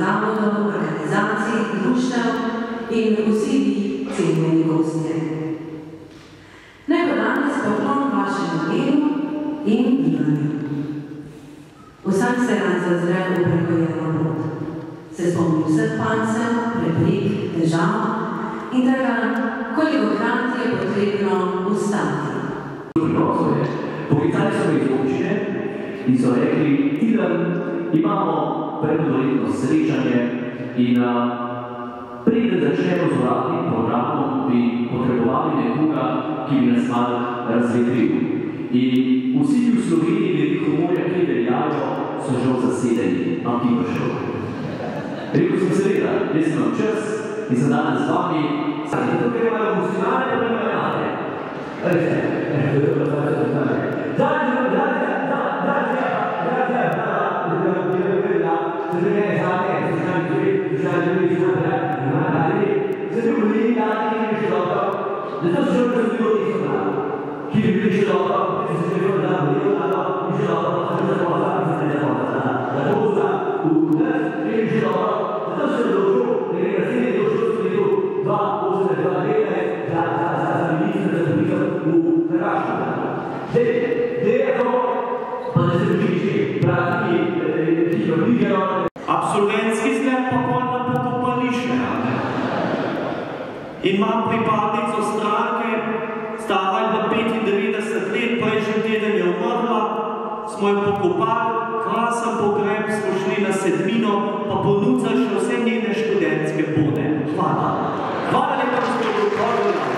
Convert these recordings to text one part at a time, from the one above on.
zavodov, organizacij, društev in vsi vi cenjeni gostje. Naj pa danes poklon vašemu delu in bivanju. Vsak se rad zazre v prehojeno pot, se spomni vseh pancev, preprek, težav in tega, kolikokrat je potrebno ustati. Poklicali so me iz občine in so rekli, Ivan, imamo prednoletno srečanje in preden začnemo z uradnim programom, bi potrebovali nekoga, ki bi nas malo razvedril. In vsi v Sloveniji veliko morja, ki veljajo, so žal zasedeni, ampak ni prišel. Rekel sem seveda, jaz imam čas in sem danes z vami. Tukaj imajo muslimane, pa imajo jade. Absolventski zgled pa pol na pokopališče. Imam pripadnico stranke, stara je bila 95 let, pa je že teden je umrla, smo jo pokopali, krasen pogreb, smo šli na sedmino, pa ponudili še vse njene študentske bone. Hvala. Hvala lepa, gospodu Korvela.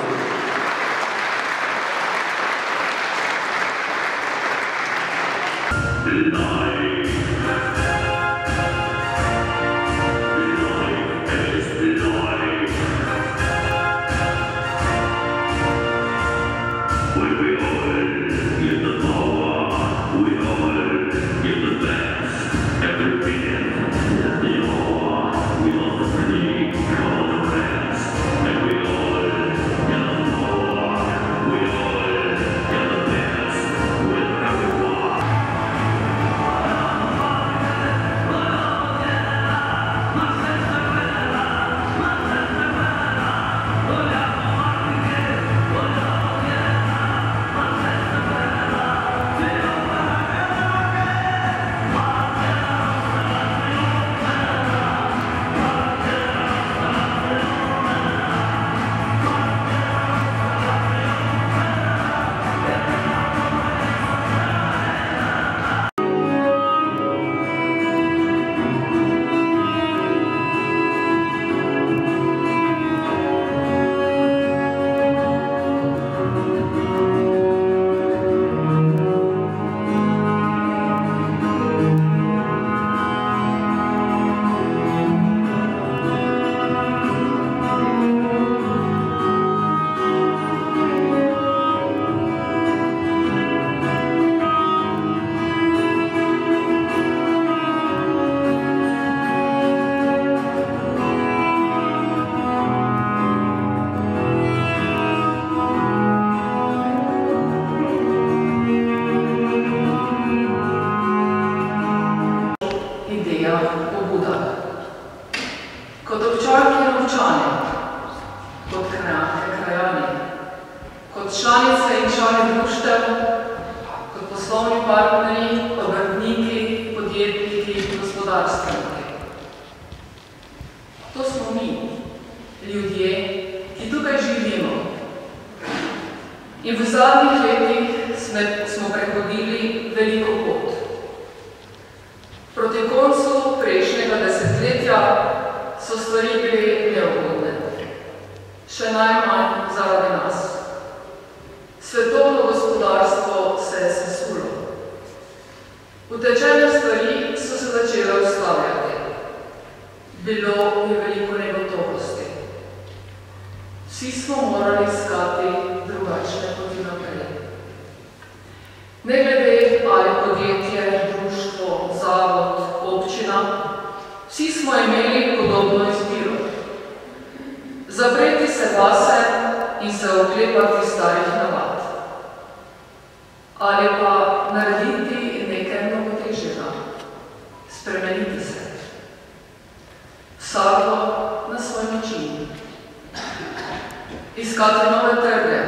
iskati nove trge,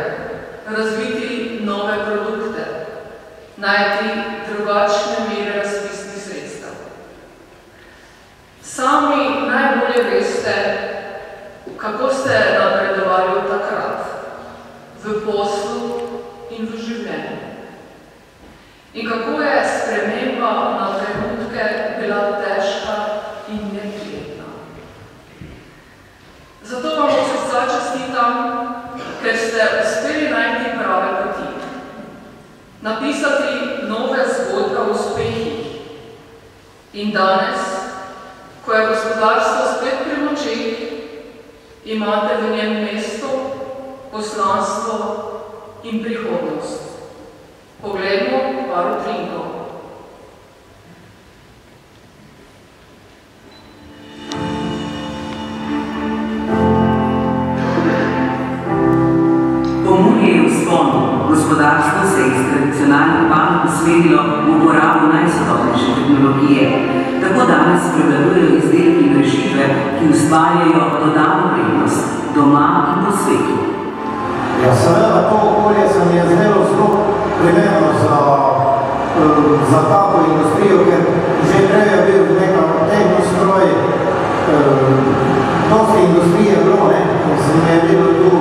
razviti nove produkte, najti drugačne mere razpisnih sredstev. Sami najbolje veste, kako ste napredovali od takrat, v poslu in v življenju. In kako je sprememba na trenutke bila težka in neprijetna. Zato vam od srca čestitam, ker ste uspeli najti prave poti, napisati nove zgodbe o uspehih. In danes, ko je gospodarstvo spet pri močeh, imate v njem mesto, poslanstvo in prihodnost. Poglejmo par utrinkov. Pomurje je vzpon. Gospodarstvo se je iz tradicionalnih panog usmerilo v uporabo najsodobnejše tehnologije. Tako danes prevladujejo izdelki in rešitve, ki ustvarjajo dodano vrednost doma in po svetu. Ja, seveda, to okolje se mi je zdelo zelo primerno za tako industrijo, ker že prej je bil nekaj tehnostroj, dosti industrije je bilo, se mi je bilo tu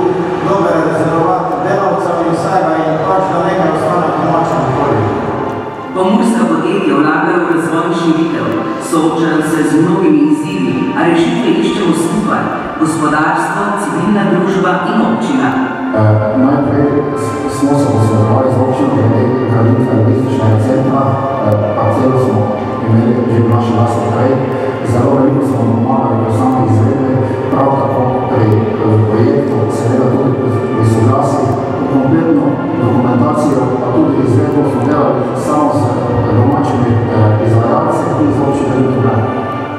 dober rezervat delavcev in vsega in pač da nekaj ostane v domačem okolju. Pomurska podjetja vlagajo v razvoj širitev, soočajo se z mnogimi izzivi, a rešitve iščemo skupaj, gospodarstvo, civilna družba in občina. Najprej smo se posvetovali z občino glede graditve logističnega centra, parcelo smo imeli že v naši lastni kraji, zelo veliko smo pomagali pri sami izvedbi, prav tako pri projektu, seveda tudi pri soglasih, kompletno dokumentacijo, pa tudi izvedbo smo delali samo z domačimi izvajalci in z občine Ljutomer.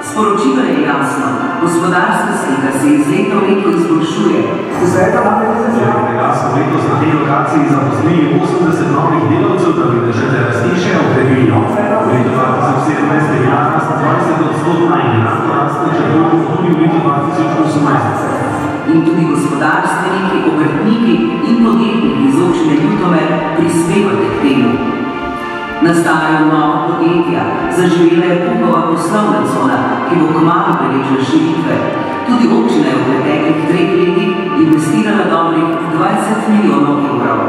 Sporočilo je jasno, gospodarska slika se iz leta v leto izboljšuje. So letos na tej lokaciji zaposlili 80 novih delavcev, da bi države rasti še okrepili. V letu 2017 je bila rast 20% in enako rast načrtujemo tudi v letu 2018. In tudi gospodarstveniki, obrtniki in podjetniki iz občine Ljutomer prispevajo k temu. Nastajajo nova podjetja, zaživela je Pukova poslovna cona, ki bo kmalu beležila širitve. Tudi občina je v preteklih 3 letih investirala dobrih 20 milijonov evrov.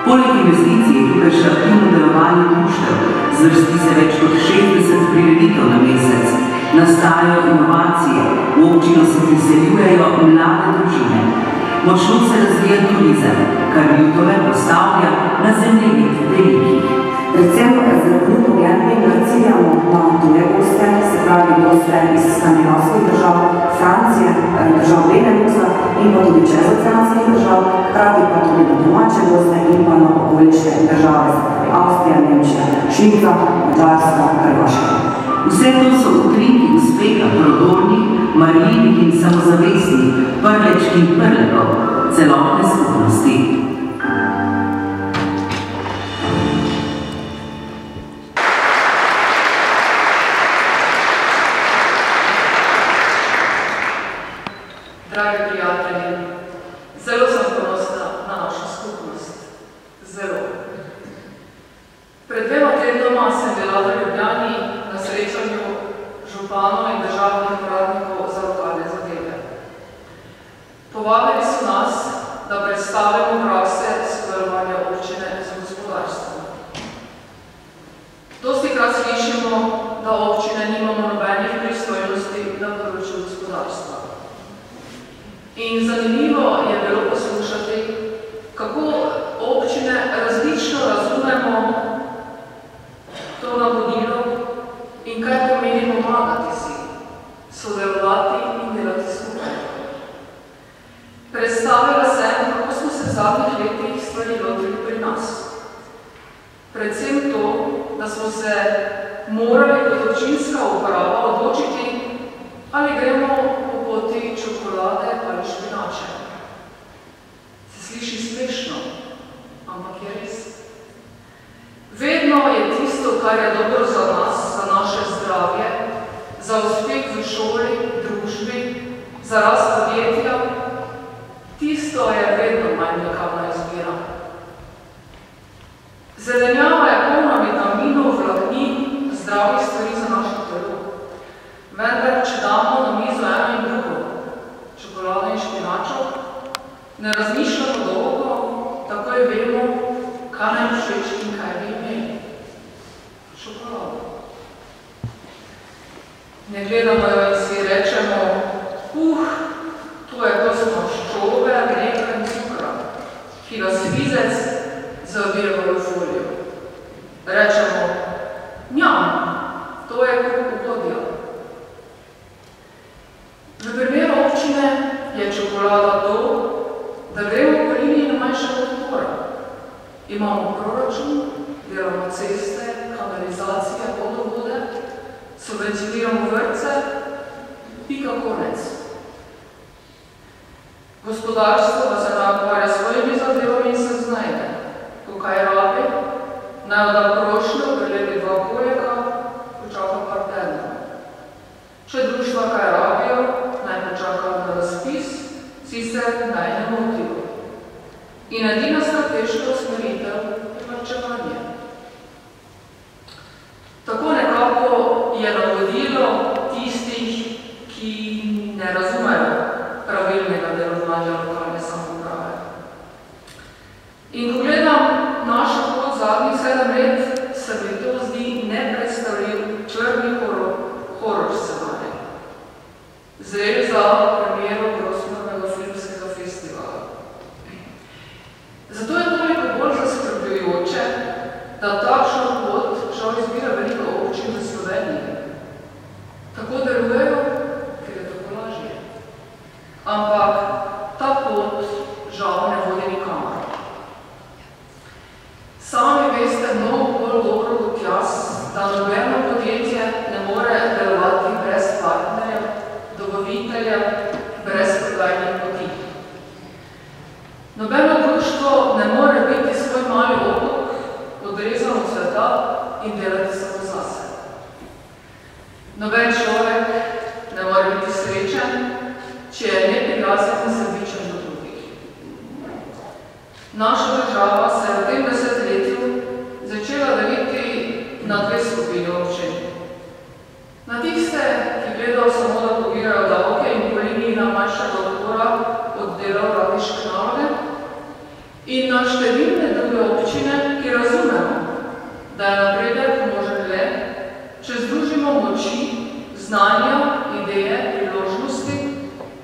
Poleg investicij je tukaj še aktivno delovanje društev, zvrsti se več kot 60 prireditev na mesec. Nastajajo inovacije, v občino se priseljujejo mlade družine. Močno se razvija turizem, kar Ljutomer postavlja na zemljevid velikih. Predvsem zelo pomembno ciljamo na tuje goste, se pravi goste iz skandinavskih držav, Francije, držav Beneluxa in pa tudi čezoceanskih držav, hkrati pa tudi na domače goste in pa na okolične države, Avstrija, Nemčija, Švica, Madžarska, Hrvaška. Vse to so utrinki uspeha prodornih, marljivih in samozavestnih, prlečk in prlekov celotne skupnosti. Dragi prijatelji, zelo sem ponosna na našo skupnost. Zelo. Pred 2 tednoma sem bila v Ljubljani na srečanju županov in državnih uradnikov za lokalne zadeve. Povabili so nas, da predstavimo prakse sodelovanja občine z gospodarstvom. Dostikrat slišimo, da občine nimamo nobenih pristojnosti na področju gospodarstva. In zanimivo je bilo poslušati, kako občine različno razumemo to navodilo in kaj pomeni pomagati si, sodelovati in delati skupaj. Predstavila sem, kako smo se v zadnjih letih stvari lotili pri nas. Predvsem to, da smo se morali kot občinska uprava odločiti, ali gremo po poti čokolade ali špinače. Se sliši smešno, ampak je res. Vedno je tisto, kar je dobro za nas, za naše zdravje, za uspeh v šoli, družbi, za rast podjetja, tisto je vedno manj nekavna izbira. Zelenjava je polna vitaminov, vlaknin, zdravih stvari za naše telo. Vendar, če damo na mizo eno in drugo, čokolado in špinačo, ne razmišljamo dolgo, takoj vemo, kaj nam všeč in kaj bi imeli. Čokolado. Ne gledamo jo in si rečemo, to je dost maščobe, mleka in cukra, ki ga svizec zavira v folijo. Rečemo, njam, to je kukodja. V primeru občine je čokolada to, da gremo po liniji na manjšega odpora. Imamo proračun, delamo ceste, kanalizacije, vodovode, subvencioniramo vrtce, pika konec. Gospodarstvo pa se nakvarja svojimi zadevami in se znajde. Ko kaj rabi, naj da prošnjo, prelepi 2 koljeka, počaka par tedna. Če društva kaj rabijo, naj počaka na razpis, sicer naj ne motijo. In edina strateška usmeritev je varčevanje. Tako nekako je navodilo tistih, ki ne razumejo pravilnega delovanja lokalne samouprave. In ko gledam našo pot zadnjih 7 let, se mi to zdi nepredstavljiv črni horor scenarij. Zrel za premiero Grosmornega filmskega festivala. Zato je toliko bolj zaskrbljujoče, da takšno pot žal izbira veliko občin v Sloveniji. Tako delujejo, ker je tako lažje. Ampak ta pot žal ne vodi nikamor. Sami veste mnogo bolj dobro kot jaz, da nobeno podjetje ne more delovati brez partnerja, dobavitelja, brez prodajnih poti. Nobeno društvo ne more biti svoj mali otok, odrezan od sveta in delati samo zase. Noben človek ne more biti srečen, če je neprijazen in sebičen do drugih. Naša država se je v tem desetletju začela deliti na 2 skupine občin. Na tiste, ki gledajo samo, da pobirajo davke in po liniji na manjšega odpora oddelajo radniške naloge, in na številne druge občine, ki razumemo, da je napredek možen le, če združimo moči, znanja, ideje, priložnosti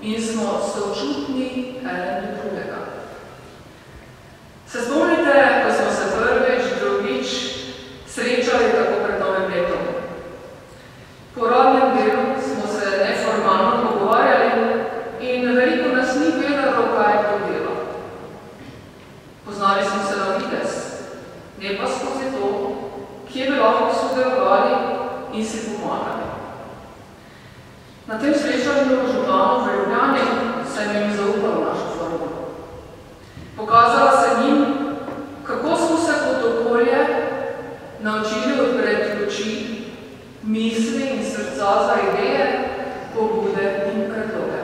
in smo sočutni eden do drugega. Se spomnite, ko smo se prvič, drugič srečali tako pred novim letom? Po radnem delu smo se neformalno pogovarjali in veliko nas ni vedelo, kaj to dela. Poznali smo se na videz, ne pa skozi to, kje bi lahko sodelovali in si pomagali. Na tem srečanju županov v Ljubljani sem jim zaupal našo formulo. Pokazala sem jim, kako smo se kot okolje naučili odpreti oči, misli in srca za ideje, pobude in predloge.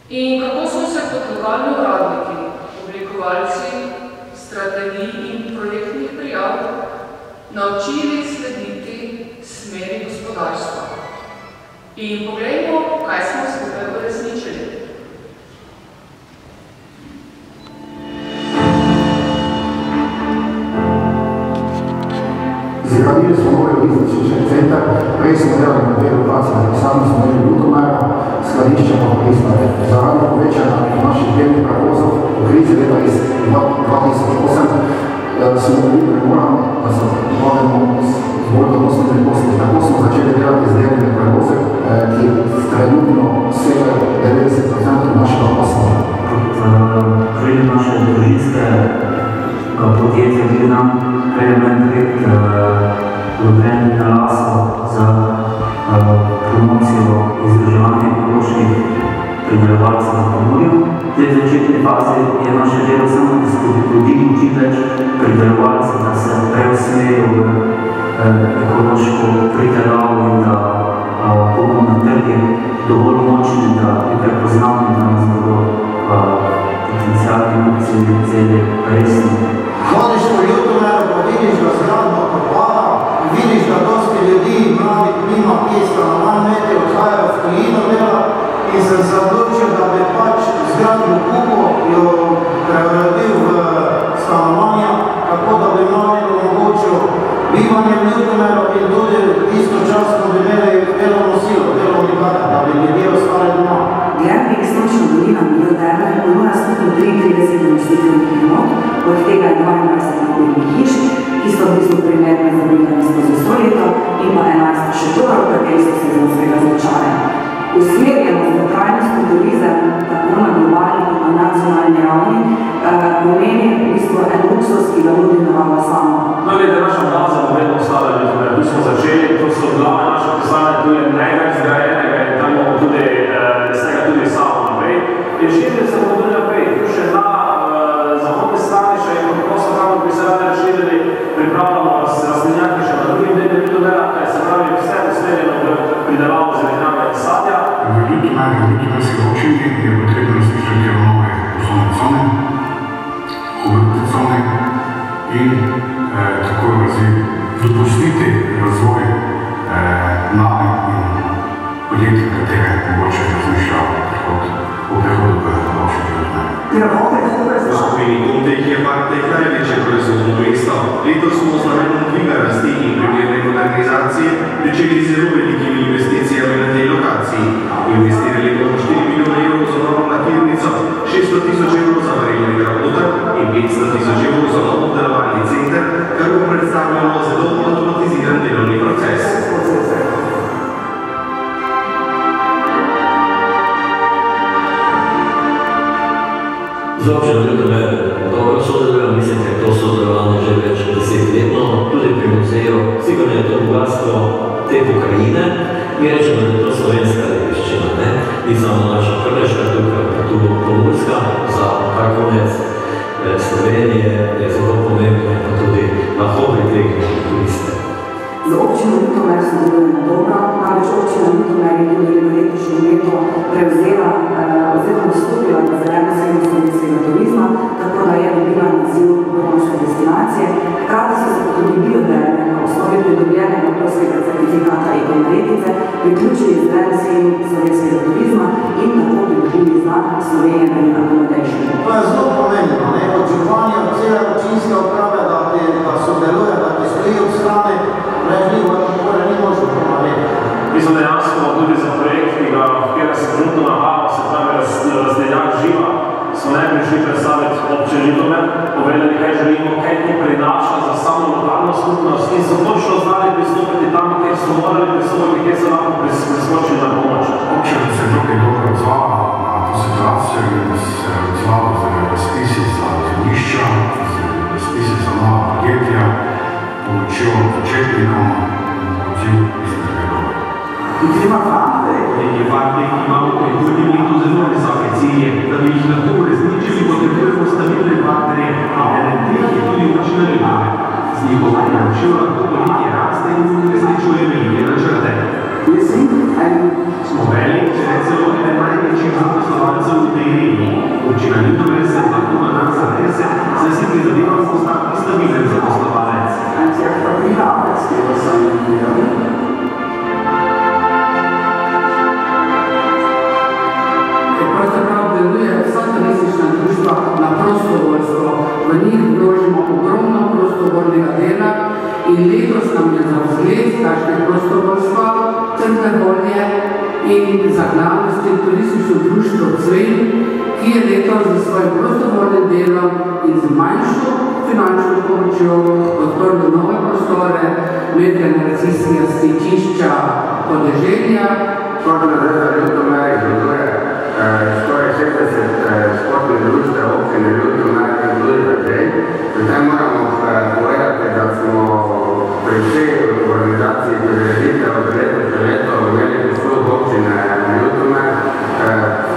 In kako smo se kot lokalni uradniki, oblikovalci, strategij in projektnih prijav naučili slediti smeri gospodarstva. In poglejmo, kaj smo skupaj uresničili. Zgradili smo novi logistični center, prej smo delali na 2 lokacije, sami smo imeli Ljutomera, skladišče pa Pristane. Zaradi povečanja naših delnih prevozov v krizi leta iz 2008 smo bili primorani, da se vodimo z bolj donosnimi posli. Tako smo začeli delati z delnimi prevoze, ki trenutno segajo 90% našega posla. Prejde naše družinske podjetje gledam, element Ljubljani na laso za promocijo izdrževanja ekoloških pridelovalcev na Pomurju. V začetni fazi je naše delo samo, da se spodbudimo čim več pridelovalcev, da se preusmerijo v ekološko pridelavo in da bomo na trgu dovolj močni, da je prepoznavni, da nas bodo vzeli resno. Hodiš po Ljutomeru, pa vidiš, da zgradba propada, vidiš, da dosti ljudi mladih nima kje stanovanj imeti, odhajajo v tujino dela in sem se odločil, da bi pač zgradbo kupil, jo preuredil v stanovanja, tako da bi mladim omogočil bivanje v Ljutomeru in tudi istočasno bi imeli delovno silo, delovni kader, da bi ljudje ostali doma. Glamping Sončna dolina Miljoterme ponuja skupno 33 namestitvenih enot, od tega je 22 napovednih hiš, ki so v bistvu primerne za bivanje skozi vso leto, in pa 11 šotorov, v kateri so sezonskega značaja. Usmerjenost v trajnostni turizem, tako na globalni kot na nacionalni ravni, pomeni v bistvu en luksus, ki ga nudi narava sama. No, glede, naša baza bo vedno ostala Ljutomer. Tu smo začeli, to so glavne naše pisane, tu je največ zgrajenega in tam bomo tudi z tega tudi samo naprej. In širili se bomo tudi naprej. Tu še na zahodni strani še in prosto kamor bi se radi širili, pripravljamo rastlinjaki še na drugim delu Ljutomera, kaj se pravi vse usmerjeno v pridelavo zelenjave in sadja. V Ljutomerski občini je potrebno razmišljati o nove poslovne cone, obrtne cone in tako dopustiti razvoj mladih in podjetij, katere mogoče razmišljajo o prehodu v občini Ljutomer. V skupini Kumteh je Bartek največje proizvodno mesto. Letos smo z namenom dviga rasti in primerne modernizacije pričeli zelo velikimi investicijami na tej lokaciji. Investirali bomo 4 milijone evrov za novo lakirnico, 600 tisoč evrov za varilnega voda in 500 tisoč evrov za novo delovalni center, kar bo predstavljalo zelo automatiziran delovni proces. Z občino Ljutomer dobro sodelujemo, mislim, da je to sodelovanje že več desetletno, tudi pri muzeju. Sigurno je to bogatstvo te pokrajine. Mi rečemo, da je to slovenska dediščina, ne? Ni samo naša Krleška tukaj, pa tu Pomurska, za ta konec Slovenije je zelo pomembno in pa tudi lahko pritegne turiste. Z občino Ljutomer sodelujemo dobro, namreč občina Ljutomer je tudi v letošnjem letu prevzela oziroma vstopila na zeleno shemo slovenskega turizma, tako da je dobila naziv vrhunske destinacije. Hkrati so se tudi Bioderne na osnovi pridobljenega okoljskega certifikata ekoenergetice priključili zeleno shemo slovenskega turizma in tako pridobili znak Slovenije Green Accommodation. To je zelo pomembno, ne? Od županja, od cele občinske uprave, da sodeluje, da ti stoji ob strani, ni možno pomaliti. Mi smo dejansko tudi za projekt, kjer se trenutno nahajamo, se pravi razdeljak živa, smo najprej šli predstaviti občin Ljutomer, povedali, kaj želimo, kaj to prinaša za samo lokalno skupnost in so točno znali pristopiti tam, kjer so morali pristopiti, kjer so lahko priskočili na pomoč. Občina se je tukaj dobro odzvala na to situacijo in se je odzvala z razpisi za zemljišča, z razpisi za nova podjetja, pomočjo začetnikom in odziv istega dobe. Podjetje Bartek imamo v prihodnjem letu zelo visoke cilje. Da bi jih lahko uresničili, potrebujemo stabilne partnerje, eden teh je tudi občina Ljutomer. Z njihovo pomočjo lahko podjetje raste in uresničuje velike načrte. Smo velik, če ne celo eden največjih zaposlovalcev v tej regiji. Občina Ljutomer se lahko na nas zanese, saj si prizadevamo postati stabilen zaposlovalec. Pravzaprav deluje vsa turistična družba na prostovoljstvo. V njih vložimo ogromno prostovoljnega dela in letos nam je za vzgled takšne prostovoljstva, trdne volje in zagnanosti turistično društvo Cven, ki je letos za svojim prostovoljnim delom in z manjšo finančno pomočjo odprlo nove prostore medgeneracijskega stičišča podeželja. Športna zveza Ljutomer izdeluje skoraj 60 športnih društev občine Ljutomer in tudi naprej. Zdaj moramo povedati, da smo pri vsej organizaciji prireditev od letošnje leto imeli posluh občine Ljutomer.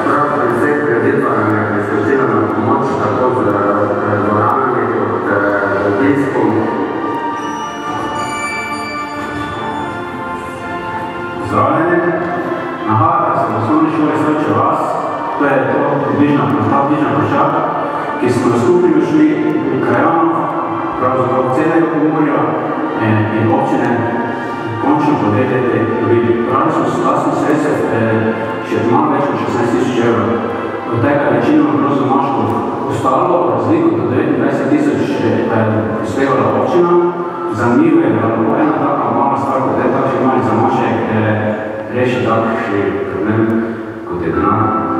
Prav pri vseh prireditvah nam je priskočila na pomoč tako z dvoranami kot obiskom. Zdravljene. Nahajate se v osnovni šoli Sveče vas, to je to bližnja vprašanja, ki smo na skupni šli krajanov, pravzaprav celega Pomurja in občine končno po 2 leti dobili. Pravi smo s vlastnih sredstev še malo več kot 16 000 evrov. Od tega večino bilo zamaško ostalo, razliko do 29 000 prispevala občina. Zanimivo je, da bo ena taka mala stvar, kot je takšni mali zamašek, reši takšni problem, kot je denar.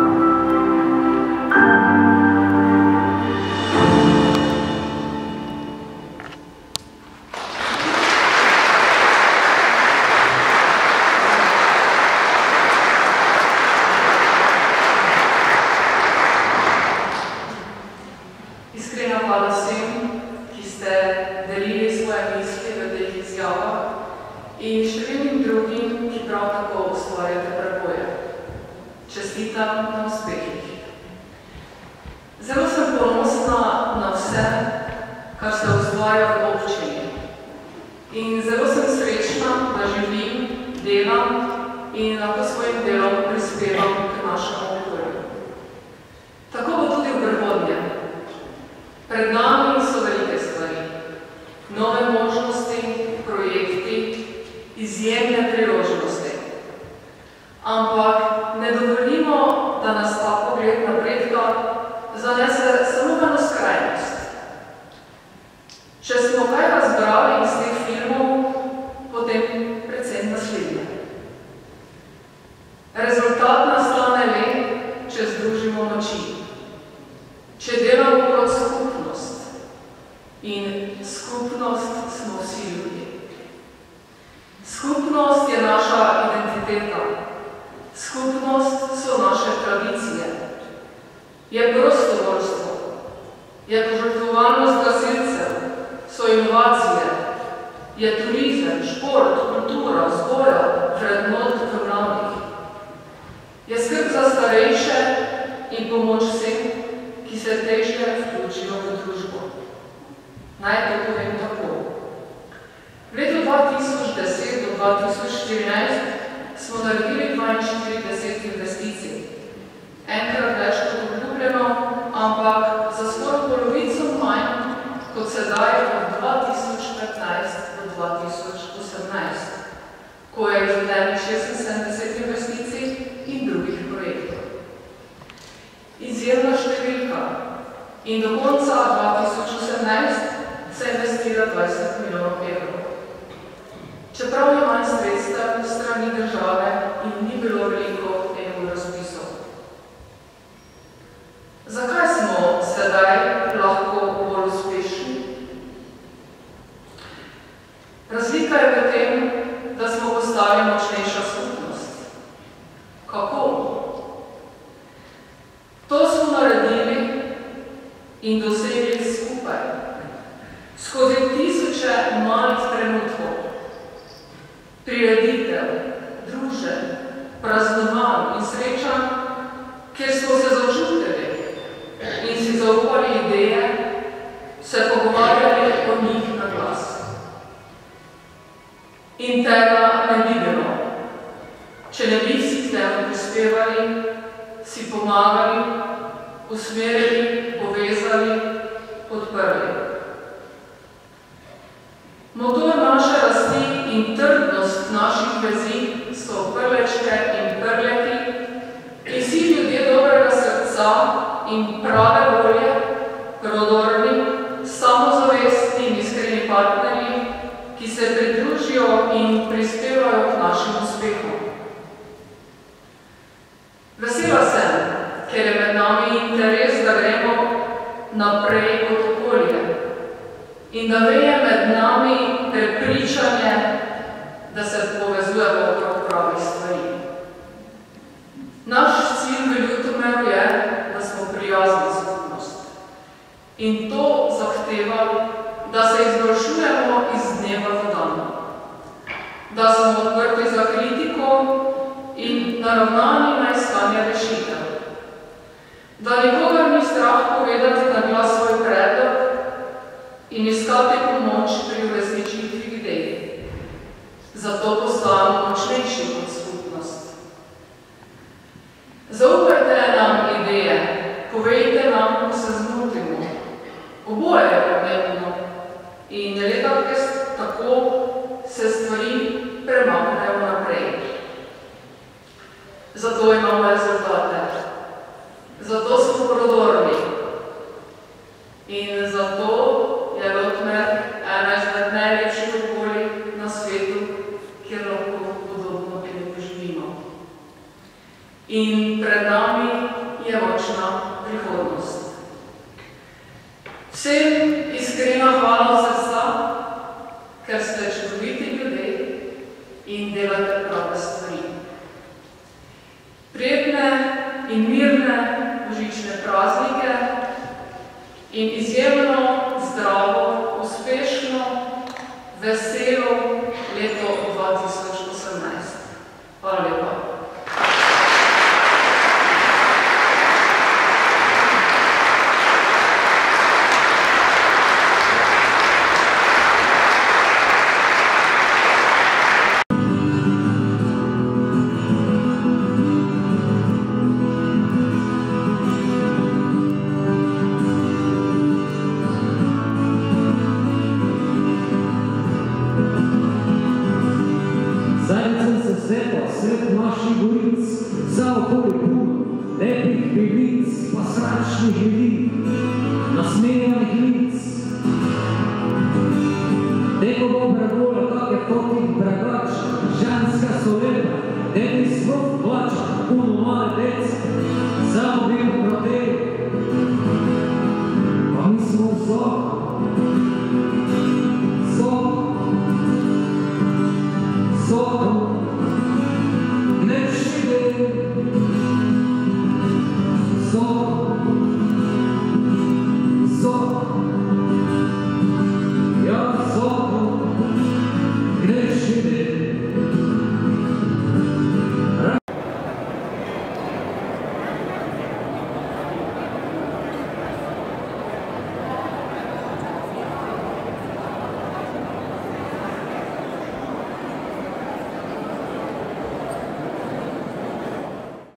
Zaupajte nam ideje, povejte nam, ko se zmotimo. Oboje je pomembno in tako se stvari premaknejo naprej. Zato imamo rezultate. Zato smo prodorni. In zato je Ljotmer ena izmed najlepših okolij na svetu, kjer lahko podobno lepo živimo. In pred nami je močna prihodnost. Vsem iskrena hvala za srca, ker ste čudoviti ljudje in delate prave stvari. Prijetne in mirne božične praznike in izjemno zdravo, uspešno, veselo leto 2018. Hvala lepa. Sred naših goric, za okoli puno, lepih pilic, pa srčnih ljudi, nasmejanih lic. Teko dobre vole, kak je totih bragač, ženska so lepa, dedi sploh plača, puno male dece, samo bilo proteli. Pa mi smo Sokom, so